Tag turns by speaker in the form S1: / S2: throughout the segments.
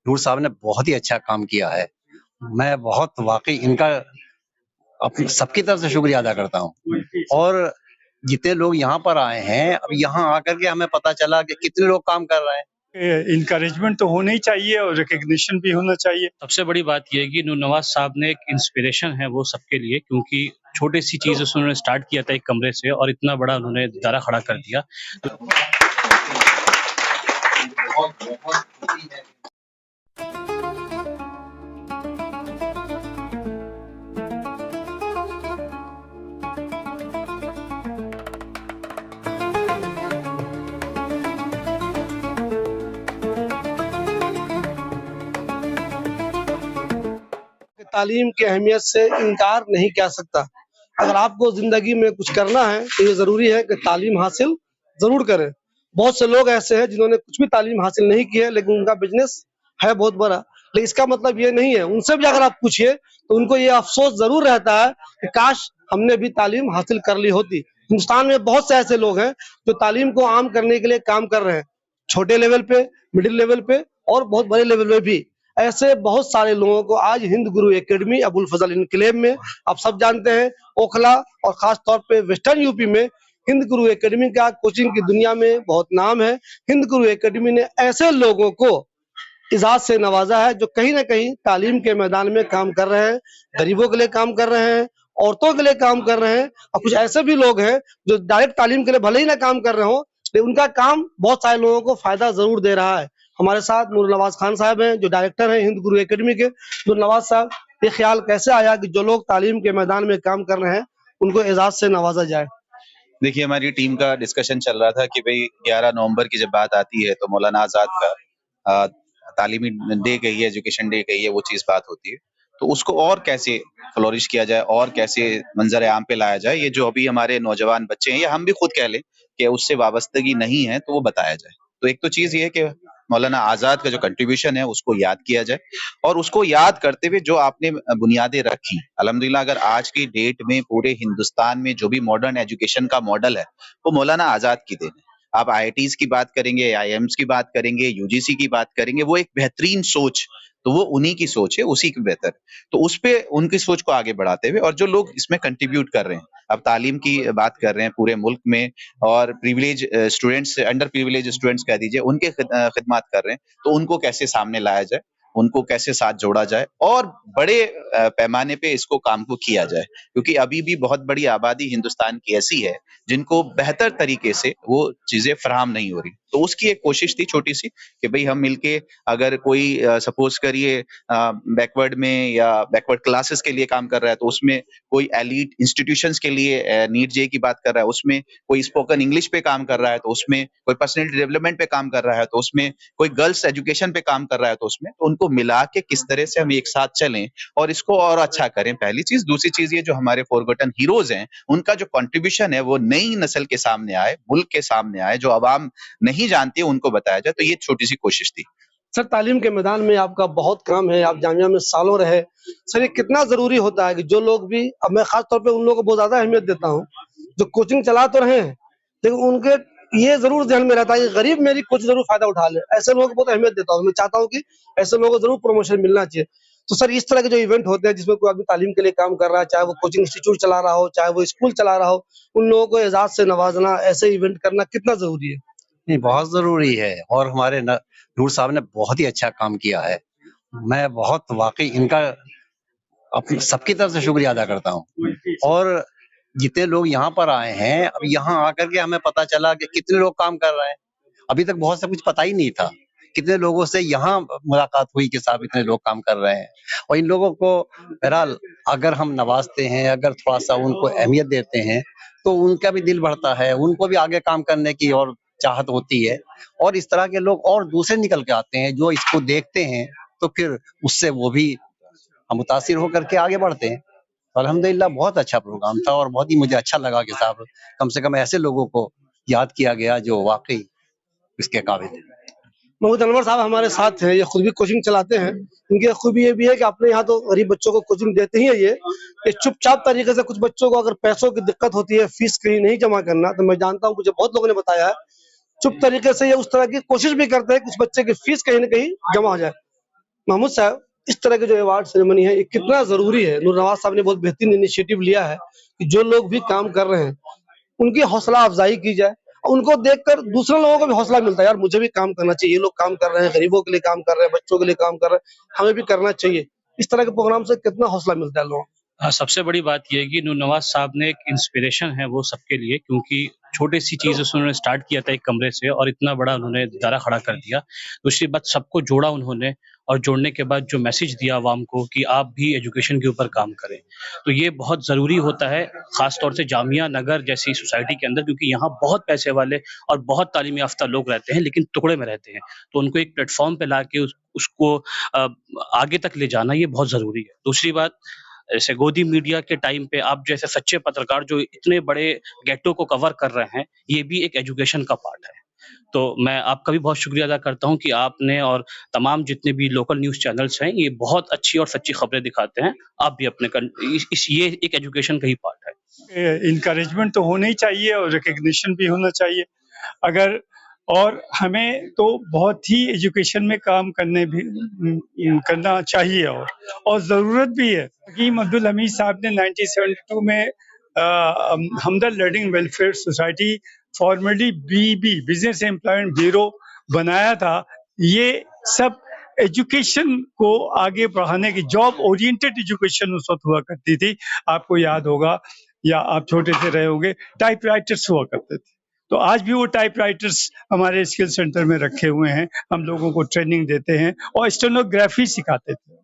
S1: नूर साहब ने बहुत ही अच्छा काम किया है। मैं बहुत वाक़ई इनका अपनी सबकी तरफ से शुक्रिया अदा करता हूँ। और जितने लोग यहाँ पर आए हैं, अब यहाँ आकर के हमें पता चला कि कितने लोग काम कर रहे हैं।
S2: इनकरेजमेंट तो होना ही चाहिए और रिकग्निशन भी होना चाहिए।
S3: सबसे बड़ी बात ये है कि नवाज साहब ने एक इंस्पिरेशन है वो सबके लिए, क्योंकि छोटी सी चीज उन्होंने स्टार्ट किया था एक कमरे से और इतना बड़ा उन्होंने दायरा खड़ा कर दिया।
S4: तालीम की अहमियत से इनकार नहीं किया सकता। अगर आपको ज़िंदगी में कुछ करना है तो ये ज़रूरी है कि तालीम हासिल ज़रूर करें। बहुत से लोग ऐसे हैं जिन्होंने कुछ भी तालीम हासिल नहीं की है लेकिन उनका बिज़नेस है बहुत बड़ा। लेकिन इसका मतलब ये नहीं है, उनसे भी अगर आप पूछिए तो उनको ये अफ़सोस ज़रूर रहता है कि काश हमने भी तालीम हासिल कर ली होती। हिंदुस्तान में बहुत से ऐसे लोग हैं जो तालीम को आम करने के लिए काम कर रहे हैं, छोटे लेवल पे, मिडिल लेवल पे और बहुत बड़े लेवल पे भी। ऐसे बहुत सारे लोगों को आज हिंद गुरु एकेडमी अबुल फजल इनकलेब में, आप सब जानते हैं, ओखला और खास तौर पे वेस्टर्न यूपी में हिंद गुरु एकेडमी का कोचिंग की दुनिया में बहुत नाम है। हिंद गुरु एकेडमी ने ऐसे लोगों को इजाज़त से नवाजा है जो कहीं ना कहीं तालीम के मैदान में काम कर रहे हैं, गरीबों के लिए काम कर रहे हैं, औरतों के लिए काम कर रहे हैं। और कुछ ऐसे भी लोग हैं जो डायरेक्ट तालीम के लिए भले ही ना काम कर रहे हो लेकिन उनका काम बहुत सारे लोगों को फायदा जरूर दे रहा है। हमारे साथ नूर नवाज खान साहब हैं जो डायरेक्टर हैं हिंद गुरु एकेडमी के। नूर नवाज साहब, ये ख्याल कैसे आया कि जो लोग तालीम के मैदान में काम कर रहे हैं उनको इजाज़त से नवाजा जाए?
S5: देखिए, हमारी टीम का डिस्कशन चल रहा था कि भाई 11 नवंबर की जब बात आती है तो मौलाना आज़ाद का अ, तालीमी डे कहिए, एजुकेशन डे कहिए, वो चीज़ बात होती है। तो उसको और कैसे फ्लोरिश किया जाए और कैसे मंज़र आम पे लाया जाए, ये जो अभी हमारे नौजवान बच्चे हैं या हम भी खुद कह लें कि उससे वाबस्तगी नहीं है, तो वो बताया जाए। तो एक तो चीज़ ये है कि मौलाना आज़ाद का जो कंट्रीब्यूशन है उसको याद किया जाए और उसको याद करते हुए जो आपने बुनियादें रखी, अल्हम्दुलिल्लाह अगर आज की डेट में पूरे हिंदुस्तान में जो भी मॉडर्न एजुकेशन का मॉडल है, वो मौलाना आज़ाद की देन है। आप आईआईटीज़ की बात करेंगे, आईआईएम्स की बात करेंगे, यूजीसी की बात करेंगे, वो एक बेहतरीन सोच, तो वो उन्हीं की सोच है, उसी की बेहतर। तो उसपे उनकी सोच को आगे बढ़ाते हुए और जो लोग इसमें कंट्रीब्यूट कर रहे हैं, अब तालीम की बात कर रहे हैं पूरे मुल्क में और privilege students, under privilege students कह दीजिए, उनके खिदमत कर रहे हैं, तो उनको कैसे सामने लाया जाए, उनको कैसे साथ जोड़ा जाए और बड़े पैमाने पे इसको काम को किया जाए, क्योंकि अभी भी बहुत बड़ी आबादी हिंदुस्तान की ऐसी है जिनको बेहतर तरीके से वो चीजें फराहम नहीं हो रही। तो उसकी एक कोशिश थी छोटी सी कि भाई हम मिलके अगर कोई सपोज करिए बैकवर्ड में या बैकवर्ड क्लासेस के लिए काम कर रहा है तो उसमें कोई एलीट इंस्टीट्यूशंस के लिए नीट जे की बात कर रहा है, उसमें कोई स्पोकन इंग्लिश पे काम कर रहा है तो उसमें कोई पर्सनैलिटी डेवलपमेंट पे काम कर रहा है तो उसमें कोई गर्ल्स एजुकेशन पे काम कर रहा है तो उसमें, तो उनको मिला के किस तरह से हम एक साथ चलें और इसको और अच्छा करें, पहली चीज। दूसरी चीज ये जो हमारे फॉरगॉटन हीरोज हैं उनका जो कंट्रीब्यूशन है वो नई नस्ल के सामने आए, मुल्क के सामने आए, जो अवाम नहीं जानती है उनको बताया जाए। तो ये छोटी सी कोशिश थी।
S4: सर, तालीम के मैदान में आपका बहुत काम है, आप जामिया में सालों रहे। सर, ये कितना ज़रूरी होता है कि जो लोग भी, अब मैं खास तौर पे उन लोगों को बहुत ज़्यादा अहमियत देता हूँ जो कोचिंग चला तो रहे हैं लेकिन उनके ये ज़रूर ध्यान में रहता है कि गरीब मेरी कुछ ज़रूर फ़ायदा उठा ले। ऐसे लोगों को बहुत अहमियत देता हूँ। मैं चाहता हूँ कि ऐसे लोगों को ज़रूर प्रमोशन मिलना चाहिए। तो सर, इस तरह के जो इवेंट होते हैं जिसमें कोई आदमी तालीम के लिए काम कर रहा है, चाहे वो कोचिंग इंस्टीट्यूट चला रहा हो, चाहे वो स्कूल चला रहा हो, उन लोगों को एजाज़ से नवाजना, ऐसे इवेंट करना कितना ज़रूरी है?
S1: नहीं, बहुत ज़रूरी है और हमारे नूर साहब ने बहुत ही अच्छा काम किया है। मैं बहुत वाक़ई इनका अपनी सबकी तरफ से शुक्रिया अदा करता हूँ। और जितने लोग यहाँ पर आए हैं, अब यहाँ आकर के हमें पता चला कि कितने लोग काम कर रहे हैं। अभी तक बहुत सा कुछ पता ही नहीं था। कितने लोगों से यहाँ मुलाकात हुई कि साहब इतने लोग काम कर रहे हैं। और इन लोगों को बहरहाल अगर हम नवाज़ते हैं, अगर थोड़ा-सा उनको अहमियत देते हैं, तो उनका भी दिल बढ़ता है, उनको भी आगे काम करने की और चाहत होती है। और इस तरह के लोग और दूसरे निकल के आते हैं जो इसको देखते हैं, तो फिर उससे वो भी मुतासिर होकर के आगे बढ़ते हैं। तो अल्हम्दुलिल्लाह बहुत अच्छा प्रोग्राम था और बहुत ही मुझे अच्छा लगा कि साहब कम से कम ऐसे लोगों को याद किया गया जो वाक़ई इसके काबिल हैं।
S4: महमूद अनवर साहब हमारे साथ हैं, ये खुद भी कोचिंग चलाते हैं। इनकी खूबी ये भी है कि अपने यहाँ तो गरीब बच्चों को कोचिंग देते ही है ये चुपचाप तरीके से। कुछ बच्चों को अगर पैसों की दिक्कत होती है, फीस कहीं नहीं जमा करना, तो मैं जानता हूँ, मुझे बहुत लोगों ने बताया है, चुप तरीके से ये उस तरह की कोशिश भी करते हैं कि उस बच्चे की फीस कहीं न कहीं जमा हो जाए। महमूद साहब, इस तरह के जो अवार्ड सेरेमनी है, ये कितना ज़रूरी है? नूर नवाज़ साहब ने बहुत बेहतरीन इनिशिएटिव लिया है कि जो लोग भी काम कर रहे हैं, उनकी हौसला अफ़ज़ाई की जाए। उनको देखकर दूसरे लोगों को भी हौसला मिलता है, यार मुझे भी काम करना चाहिए, ये लोग काम कर रहे हैं, गरीबों के लिए काम कर रहे हैं, बच्चों के लिए काम कर रहे हैं, हमें भी करना चाहिए। इस तरह के प्रोग्राम से कितना हौसला मिलता है लोगों को।
S3: सबसे बड़ी बात ये है कि नूर नवाज़ साहब ने एक इंस्पिरेशन है वो सबके लिए, क्योंकि छोटी-सी चीज़ से उन्होंने स्टार्ट किया था एक कमरे से और इतना बड़ा उन्होंने दायरा खड़ा कर दिया। दूसरी बात, सबको जोड़ा उन्होंने और जोड़ने के बाद जो मैसेज दिया आवाम को कि आप भी एजुकेशन के ऊपर काम करें। तो ये बहुत ज़रूरी होता है, ख़ास तौर से जामिया नगर जैसी सोसाइटी के अंदर, क्योंकि यहाँ बहुत पैसे वाले और बहुत तालीम याफ़्ता लोग रहते हैं, लेकिन टुकड़े में रहते हैं। तो उनको एक प्लेटफ़ॉर्म पे लाके उसको आगे तक ले जाना ये बहुत ज़रूरी है। दूसरी बात, ऐसे गोदी मीडिया के टाइम पे आप जैसे सच्चे पत्रकार जो इतने बड़े गेटो को कवर कर रहे हैं, ये भी एक एजुकेशन का पार्ट है। तो मैं आपका भी बहुत शुक्रिया अदा करता हूँ कि आपने और तमाम जितने भी लोकल न्यूज़ चैनल्स हैं, ये बहुत अच्छी और सच्ची खबरें दिखाते हैं। आप भी अपने ये एक एजुकेशन का ही पार्ट है।
S2: इनकरेजमेंट तो होना ही चाहिए और रिकग्निशन भी होना चाहिए। अगर और हमें तो बहुत ही एजुकेशन में काम करना चाहिए और ज़रूरत भी है। हकीम अब्दुल हमीद साहब ने 1972 में हमदर्द लर्निंग वेलफेयर सोसाइटी, फॉर्मली बीबी, बिजनेस एम्प्लॉयमेंट ब्यूरो बनाया था। ये सब एजुकेशन को आगे बढ़ाने की, जॉब ओरिएंटेड एजुकेशन उस वक्त हुआ करती थी। आपको याद होगा या आप छोटे से रहे होंगे, टाइपराइटर्स हुआ करते थे। तो आज भी वो टाइपराइटर्स हमारे स्किल सेंटर में रखे हुए हैं। हम लोगों को ट्रेनिंग देते हैं और स्टेनोग्राफी सिखाते थे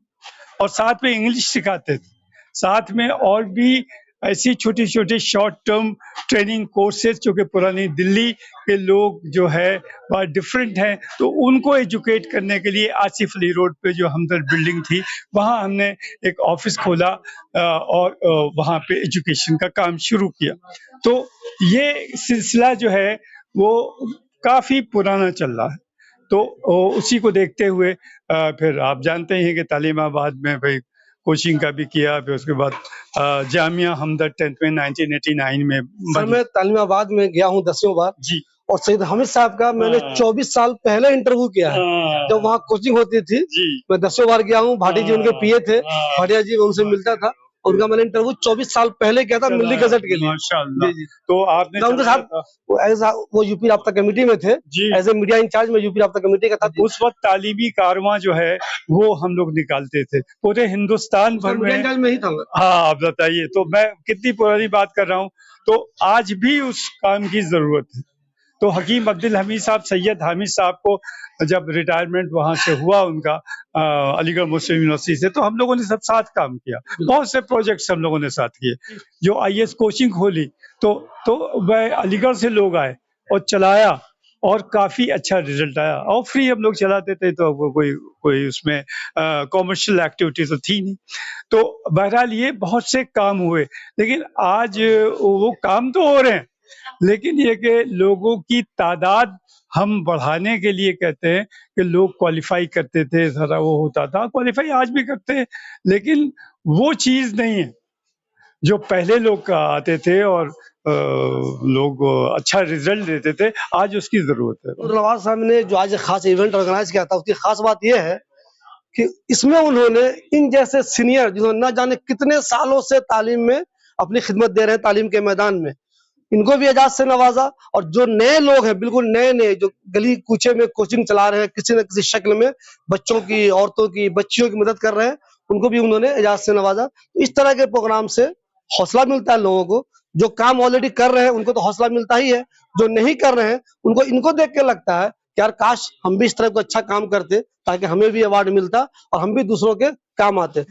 S2: और साथ में इंग्लिश सिखाते थे। साथ में और भी ऐसी छोटे छोटे शॉर्ट टर्म ट्रेनिंग कोर्सेज जो कि पुरानी दिल्ली के लोग जो है वह डिफरेंट हैं, तो उनको एजुकेट करने के लिए आसिफ अली रोड पे जो हमदर्द बिल्डिंग थी, वहाँ हमने एक ऑफिस खोला और वहाँ पे एजुकेशन का काम शुरू किया। तो ये सिलसिला जो है वो काफ़ी पुराना चल रहा है। तो उसी को देखते हुए फिर आप जानते ही हैं कि तालीमाबाद में भाई कोचिंग का भी किया, फिर उसके बाद जामिया हमदर्द 10th में 1989 में
S4: सर, मैं तालीमाबाद में गया हूँ 10वीं बार
S2: जी।
S4: और सैयद हामिद साहब का मैंने 24 साल पहले इंटरव्यू किया है, जब वहाँ कोचिंग होती थी।
S2: जी।
S4: मैं 10वीं बार गया हूँ। भाटी जी उनके पीए थे, भाटिया जी, उनसे मिलता था। उनका मैंने इंटरव्यू 24 साल पहले किया था मिल्ली गजट के लिए।
S2: माशाअल्लाह।
S4: जी, जी।
S2: तो आपने
S4: उनके साथ वो यूपी राब्ता कमेटी में थे, एज ए मीडिया इंचार्ज में यूपी राब्ता कमेटी का था।
S2: उस वक्त तालीमी कारवां जो है वो हम लोग निकालते थे पूरे हिंदुस्तान भर में।
S4: में ही था।
S2: हाँ, आप बताइए, तो मैं कितनी पुरानी बात कर रहा हूँ। तो आज भी उस काम की जरूरत है। तो हकीम अब्दुल हमीद साहब, सैयद हामिद साहब को जब रिटायरमेंट वहाँ से हुआ उनका अलीगढ़ मुस्लिम यूनिवर्सिटी से, तो हम लोगों ने सब साथ काम किया। बहुत से प्रोजेक्ट्स हम लोगों ने साथ किए। जो IAS कोचिंग खोली तो वह अलीगढ़ से लोग आए और चलाया और काफ़ी अच्छा रिजल्ट आया। और फ्री हम लोग चलाते थे, तो कोई उसमें कॉमर्शियल एक्टिविटी तो थी नहीं। तो बहरहाल ये बहुत से काम हुए, लेकिन आज वो काम तो हो रहे हैं, लेकिन ये कि लोगों की तादाद हम बढ़ाने के लिए कहते हैं कि लोग क्वालिफाई करते थे, सारा वो होता था। क्वालिफाई आज भी करते हैं, लेकिन वो चीज़ नहीं है जो पहले लोग आते थे और लोग अच्छा रिजल्ट देते थे। आज उसकी जरूरत है।
S4: नूर नवाज साहब ने जो आज खास इवेंट ऑर्गेनाइज किया था, उसकी खास बात यह है कि इसमें उन्होंने इन जैसे सीनियर जिन्होंने न जाने कितने सालों से तालीम में अपनी खिदमत दे रहे हैं, तालीम के मैदान में, इनको भी एजाज से नवाजा। और जो नए लोग हैं, बिल्कुल नए जो गली कूचे में कोचिंग चला रहे हैं, किसी न किसी शक्ल में बच्चों की, औरतों की, बच्चियों की मदद कर रहे हैं, उनको भी उन्होंने एजाज से नवाजा। तो इस तरह के प्रोग्राम से हौसला मिलता है लोगों को। जो काम ऑलरेडी कर रहे हैं उनको तो हौसला मिलता ही है, जो नहीं कर रहे हैं उनको इनको देख के लगता है कि यार काश हम भी इस तरह को अच्छा काम करते, ताकि हमें भी अवार्ड मिलता और हम भी दूसरों के काम आते।